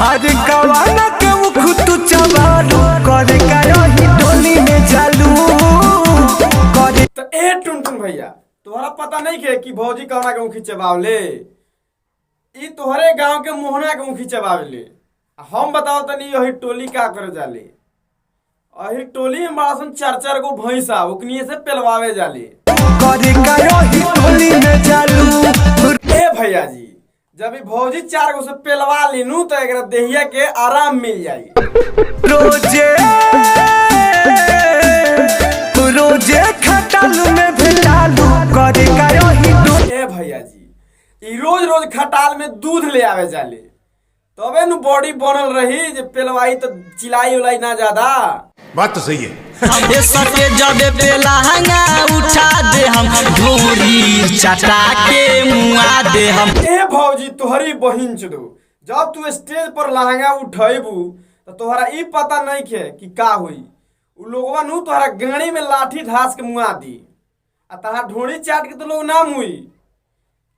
अरे गवाना के मुख तू चबालू करे ही टोली में चालू करे। तो ए टुनटुन भैया तोहरा पता नहीं के कि भौजी कौना के मुखी चबावले, ई तोहरे गांव के मोहना के मुखी चबावले। हम बताओ तनी यही टोली का करे जाले। अही टोली में बड़ा सन 4-4 गो भैंसा ओकनिए से पेलवावे जाले करे ही टोली में चालू। ए भैया जी जब ई भौजी 4 गो से पेलवा लेनू तो एकरा देहिया के आराम मिल जाई। रोजे रोजे खटाल में भेटालू करे ही टोली। ए भैया जी ई रोज रोज खटाल में दूध ले आवे जाले तबे नु बॉडी बनल रही जे पेलवाई तो चिलाई उलाई ना ज्यादा। बात तो सही है। हम सके जबे बेलहंगा उठा दे हम ढोरी चटा के मुआ दे हम। ए भौजी तोहरी बहिन चदो जब तू स्टेज पर लहंगा उठैबू तो तोहरा ई पता नहीं खे कि का होई। उ लोगवा नु तोहरा गाड़ी में लाठी ढास के मुआ दी आ तहां ढोड़ी चाट के तो लोग ना मुई,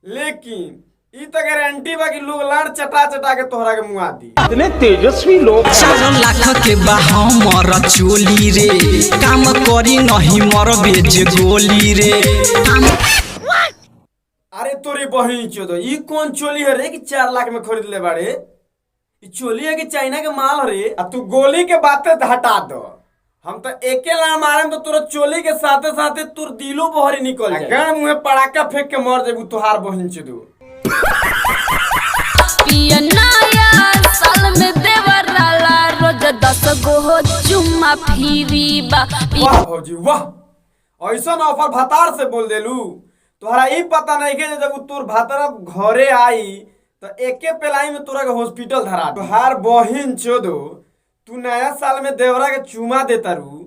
लेकिन ई तो गारंटी बा कि लोग लाड़ चटा चटा के तोहरा के मुआ दी। इतने तेजस्वी लोग 4 लाख के बा हमर चोली रे काम करी नहीं मर बेज गोली रे। अरे तोरी बहिन चोदो ई कौन चोली है रे कि 4 लाख में खरीद ले बाड़े? ई चोली है कि चाइना के माल रे? अब तू गोली के बातें हटा दो, हम तो एके ला मारे तो तोरा चोली के साथे साथे तोर दिलो बहरी निकल जाए। गान मुंह पड़ाका फेंक के मर जेबू तोहार बहिन चोदो। साल में देवराला रोज 10 गो चुम्मा फिरी बा। वाह भौजी वाह, ऐसा ऑफर भतार से बोल देलू। तोहरा ई पता नहीं के जब तोर भातार घरे आई तो एके पेलाई में तोरा के हॉस्पिटल धरा। तोहार बहिन चोदो तू नया साल में देवरा के चुमा देता रू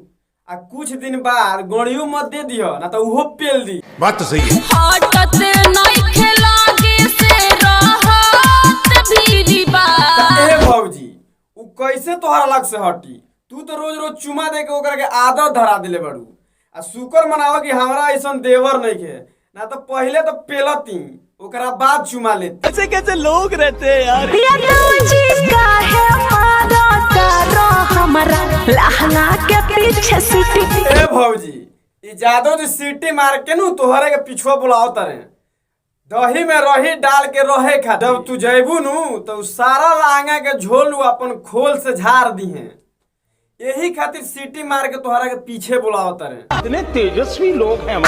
आ कुछ दिन बाद गणियो मत दे दियो ना तो उहो पेल दी। बात तो सही है। हटत नहीं खेलागे से रहत भीरी बा। ए भौजी उ कैसे तोहरा लग से हटी? तू तो रोज रोज चुमा दे के ओकरा के आदत धरा दिले बड़ू आ शुक्र मनाओ कि हमरा ऐसन देवर नहीं के, ना तो पहले तो पेलती ओकरा बाद चुमा लेती। कैसे कैसे लोग रहते हैं यार। लहंगा के पीछे सीटी। ए भौजी ई जादो जी सीटी मार के नु तोहरे के पिछुआ बुलाओ तरे दही में रही डाल के रहे खा। जब तू जैबू नु तो सारा लहंगा के झोल अपन खोल से झाड़ दी है, यही खातिर सीटी मार के तोहरा के पीछे बुलाओ तरे। इतने तेजस्वी लोग हैं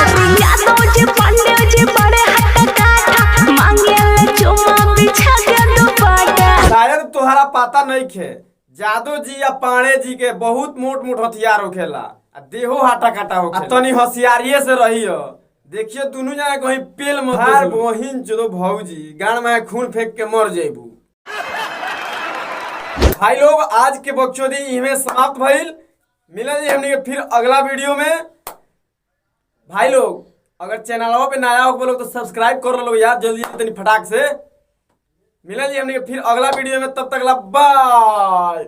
शायद तोहरा पता नहीं खे जादो जी या पाणे जी के बहुत मोट मोट हथियार होखेला आ देहो हाटा काटा होखेला। तनी होशियारिये से रहियो, देखियो दोनों जना कहीं पेल मत दे। बहिन जो भौजी गान में खून फेंक के मर जेबू। भाई लोग आज के बकचोदी इमे समाप्त भइल। मिला जी हमने फिर अगला वीडियो में। भाई लोग अगर चैनलवा पे नया हो बोलो तो सब्सक्राइब कर लो यार जल्दी तनी फटाक से। मिला जी हमने फिर अगला वीडियो में, तब तक बाय।